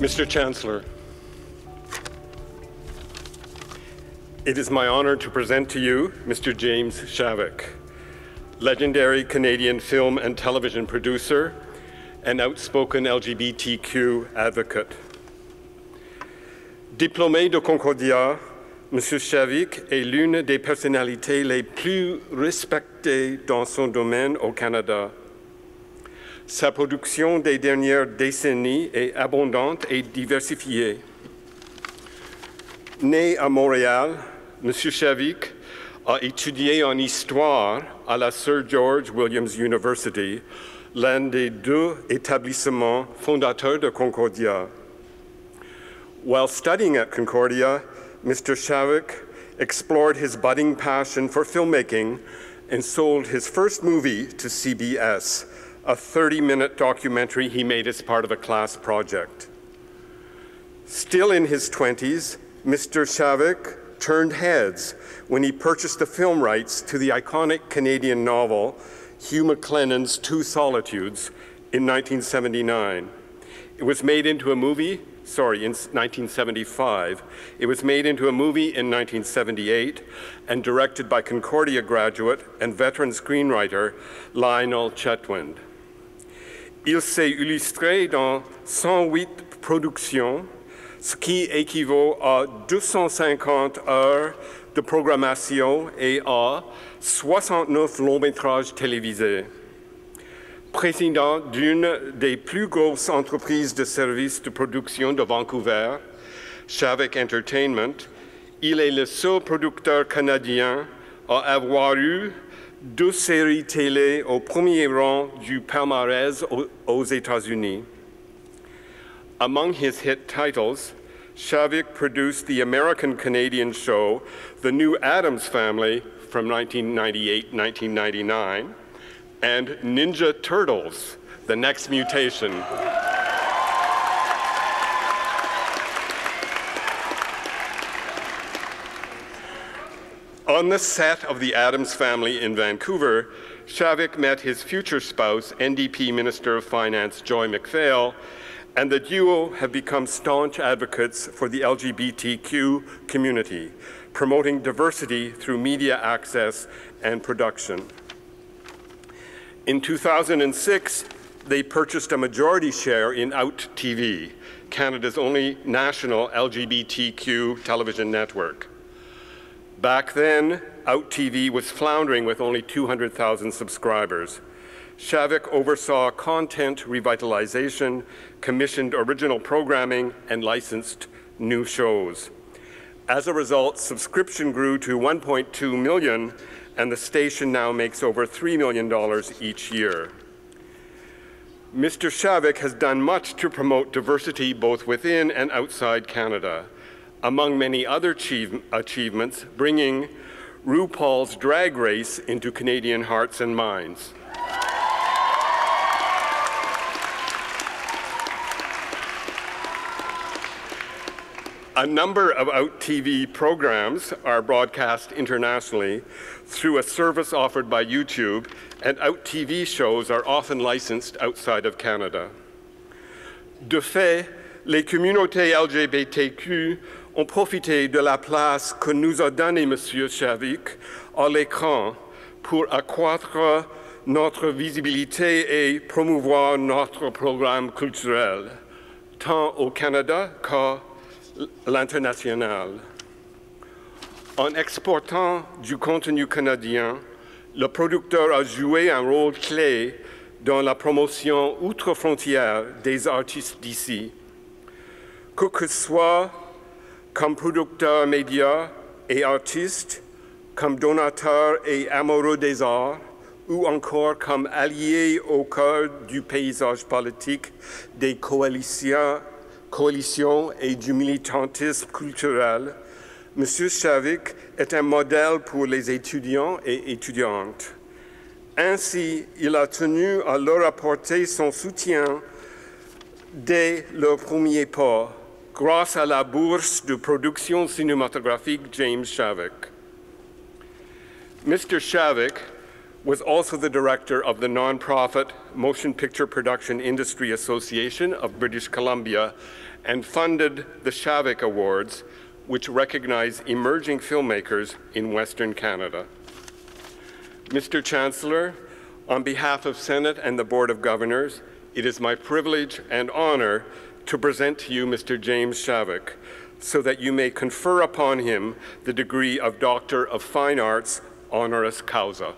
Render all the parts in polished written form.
Mr. Chancellor, it is my honor to present to you Mr. James Shavick, legendary Canadian film and television producer and outspoken LGBTQ advocate. Diplômé de Concordia, M. Shavick est l'une des personnalités les plus respectées dans son domaine au Canada. Sa production des dernières décennies est abondante et diversifiée. Né à Montréal, M. Shavick a étudié en histoire à la Sir George Williams University, l'un des deux établissements fondateurs de Concordia. While studying at Concordia, Mr. Shavick explored his budding passion for filmmaking and sold his first movie to CBS, a 30-minute documentary he made as part of a class project. Still in his 20s, Mr. Shavick turned heads when he purchased the film rights to the iconic Canadian novel Hugh MacLennan's Two Solitudes in 1979. It was made into a movie, in 1975. It was made into a movie in 1978 and directed by Concordia graduate and veteran screenwriter Lionel Chetwynd. Il s'est illustré dans 108 productions, ce qui équivaut à 250 heures de programmation et à 69 longs-métrages télévisés. Président d'une des plus grosses entreprises de services de production de Vancouver, Shavick Entertainment, il est le seul producteur canadien à avoir eu 2 séries télé au premier rang du palmarès aux États-Unis. Among his hit titles, Shavick produced the American-Canadian show The New Addams Family from 1998-1999, and Ninja Turtles, The Next Mutation. On the set of The Addams Family in Vancouver, Shavick met his future spouse, NDP Minister of Finance Joy MacPhail, and the duo have become staunch advocates for the LGBTQ community, promoting diversity through media access and production. In 2006, they purchased a majority share in Out TV, Canada's only national LGBTQ television network. Back then, Out TV was floundering with only 200,000 subscribers. Shavick oversaw content revitalization, commissioned original programming, and licensed new shows. As a result, subscription grew to 1.2 million, and the station now makes over $3 million each year. Mr. Shavick has done much to promote diversity both within and outside Canada, among many other achievements, bringing RuPaul's Drag Race into Canadian hearts and minds. A number of Out TV programs are broadcast internationally through a service offered by YouTube, and Out TV shows are often licensed outside of Canada. De fait, les communautés LGBTQ ont profité de la place que nous a donnée M. Shavick à l'écran pour accroître notre visibilité et promouvoir notre programme culturel, tant au Canada qu'à l'international. En exportant du contenu canadien, le producteur a joué un rôle clé dans la promotion outre-frontière des artistes d'ici. Que ce soit comme producteur média et artiste, comme donateur et amoureux des arts, ou encore comme allié au cœur du paysage politique des coalitions et du militantisme culturel, M. Shavick est un modèle pour les étudiants et étudiantes. Ainsi, il a tenu à leur apporter son soutien dès leur premier pas, grâce à la bourse de production cinématographique James Shavick. Mr. Shavick was also the director of the nonprofit Motion Picture Production Industry Association of British Columbia and funded the Shavick Awards, which recognize emerging filmmakers in Western Canada. Mr. Chancellor, on behalf of Senate and the Board of Governors, it is my privilege and honor to present to you Mr. James Shavick, so that you may confer upon him the degree of Doctor of Fine Arts honoris causa.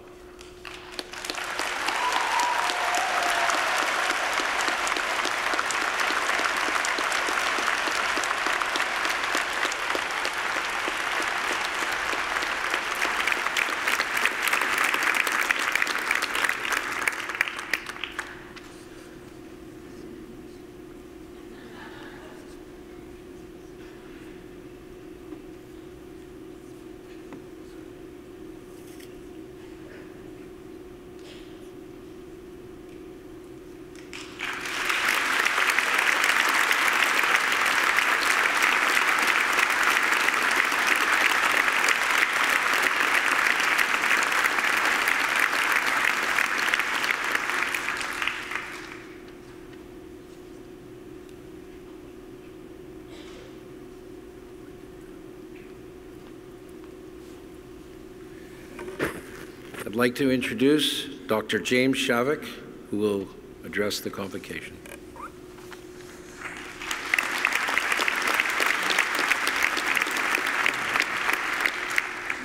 I'd like to introduce Dr. James Shavick, who will address the convocation.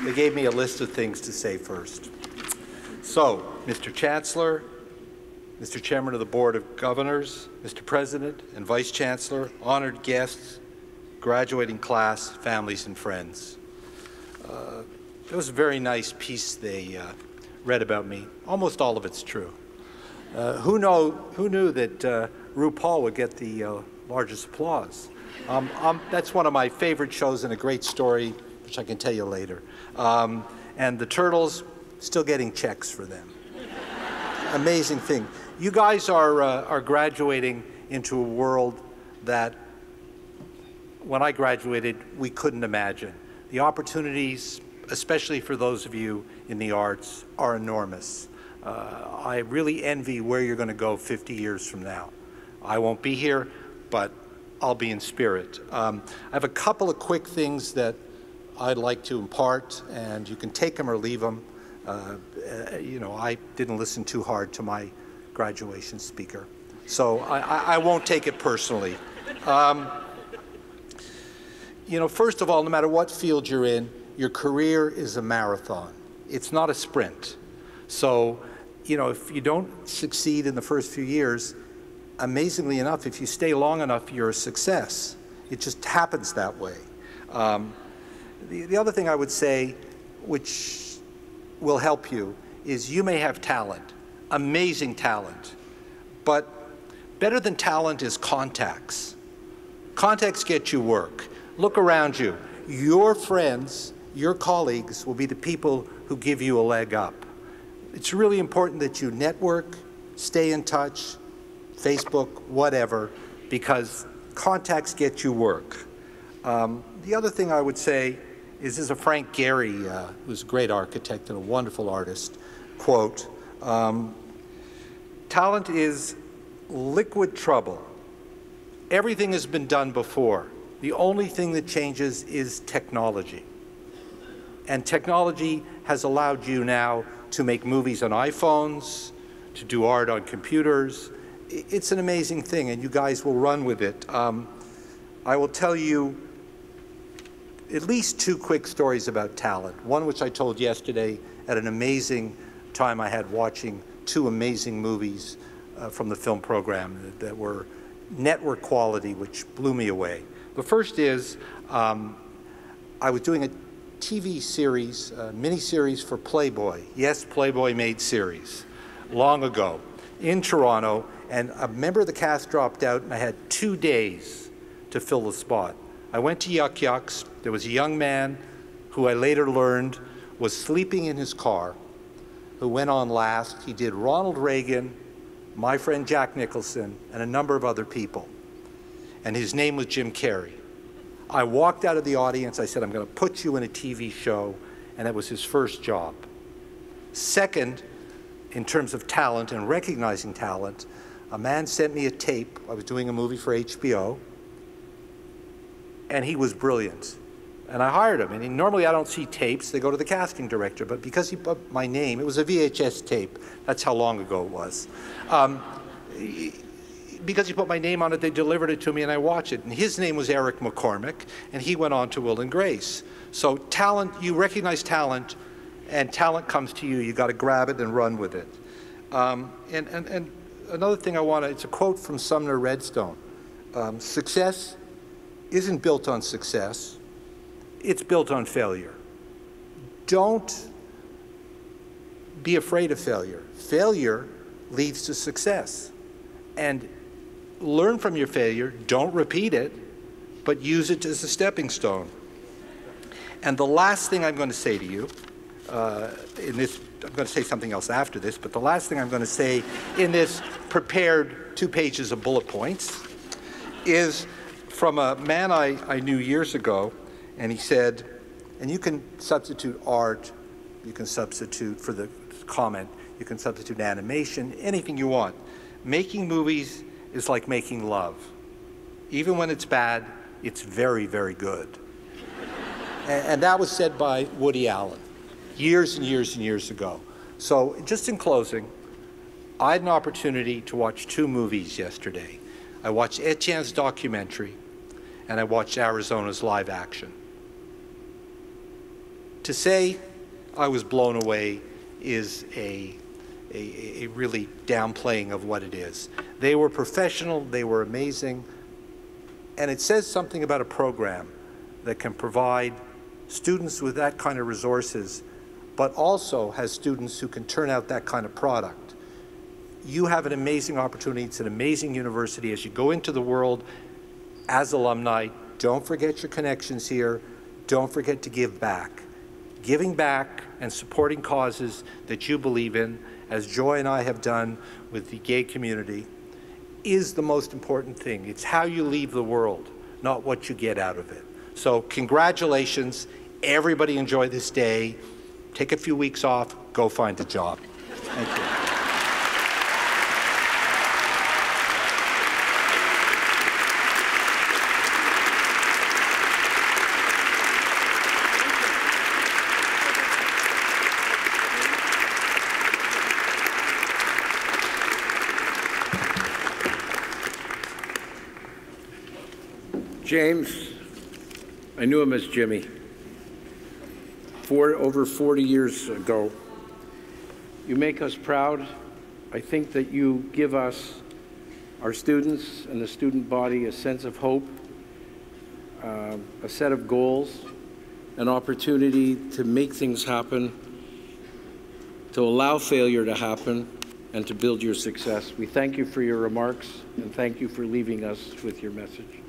They gave me a list of things to say first. So, Mr. Chancellor, Mr. Chairman of the Board of Governors, Mr. President and Vice Chancellor, honored guests, graduating class, families and friends. It was a very nice piece they read about me. Almost all of it's true. Who knew that RuPaul would get the largest applause? That's one of my favorite shows and a great story, which I can tell you later. And the Turtles, still getting checks for them. Amazing thing. You guys are graduating into a world that, when I graduated, we couldn't imagine. The opportunities, especially for those of you in the arts, are enormous. I really envy where you're going to go 50 years from now. I won't be here, but I'll be in spirit. I have a couple of quick things that I'd like to impart, and you can take them or leave them. You know, I didn't listen too hard to my graduation speaker, so I won't take it personally. You know, first of all, no matter what field you're in, your career is a marathon. It's not a sprint. So, you know, if you don't succeed in the first few years, amazingly enough, if you stay long enough, you're a success. It just happens that way. The other thing I would say, which will help you, is you may have talent, amazing talent, but better than talent is contacts. Contacts get you work. Look around you. Your friends, your colleagues will be the people who give you a leg up. It's really important that you network, stay in touch, Facebook, whatever, because contacts get you work. The other thing I would say is, this is a Frank Gehry, who's a great architect and a wonderful artist, quote, talent is liquid trouble. Everything has been done before. The only thing that changes is technology. And technology has allowed you now to make movies on iPhones, to do art on computers. It's an amazing thing, and you guys will run with it. I will tell you at least two quick stories about talent. One which I told yesterday at an amazing time I had watching two amazing movies from the film program that were network quality, which blew me away. The first is, I was doing a TV series, a mini-series for Playboy. Yes, Playboy made series, long ago, in Toronto, and a member of the cast dropped out, and I had 2 days to fill the spot. I went to Yuck Yucks. There was a young man who I later learned was sleeping in his car, who went on last. He did Ronald Reagan, my friend Jack Nicholson, and a number of other people. And his name was Jim Carrey. I walked out of the audience. I said, I'm going to put you in a TV show, and that was his first job. Second in terms of talent and recognizing talent. A man sent me a tape. I was doing a movie for HBO, and he was brilliant. And I hired him. And normally I don't see tapes. They go to the casting director. But because he put my name, it was a VHS tape. That's how long ago it was. Because he put my name on it, they delivered it to me, and I watched it. And his name was Eric McCormick, and he went on to Will and Grace. So talent, you recognize talent, and talent comes to you. You got to grab it and run with it. And another thing I want to, it's a quote from Sumner Redstone. Success isn't built on success. It's built on failure. Don't be afraid of failure. Failure leads to success. And learn from your failure. Don't repeat it, but use it as a stepping stone. And the last thing I'm going to say to you, in this, I'm going to say something else after this, but the last thing I'm going to say in this prepared 2 pages of bullet points is from a man I knew years ago, and he said, and you can substitute art, you can substitute for the comment, you can substitute animation, anything you want. Making movies is like making love. Even when it's bad, it's very, very good. And that was said by Woody Allen years and years and years ago. So just in closing, I had an opportunity to watch 2 movies yesterday. I watched Etienne's documentary, and I watched Arizona's live action. To say I was blown away is a really downplaying of what it is. They were professional, they were amazing, and it says something about a program that can provide students with that kind of resources, but also has students who can turn out that kind of product. You have an amazing opportunity. It's an amazing university. As you go into the world as alumni, don't forget your connections here. Don't forget to give back. Giving back and supporting causes that you believe in, as Joy and I have done with the gay community, is the most important thing. It's how you leave the world, not what you get out of it. So congratulations. Everybody enjoy this day. Take a few weeks off. Go find a job. Thank you. James, I knew him as Jimmy. Over 40 years ago. You make us proud. I think that you give us, our students and the student body, a sense of hope, a set of goals, an opportunity to make things happen, to allow failure to happen, and to build your success. We thank you for your remarks, and thank you for leaving us with your message.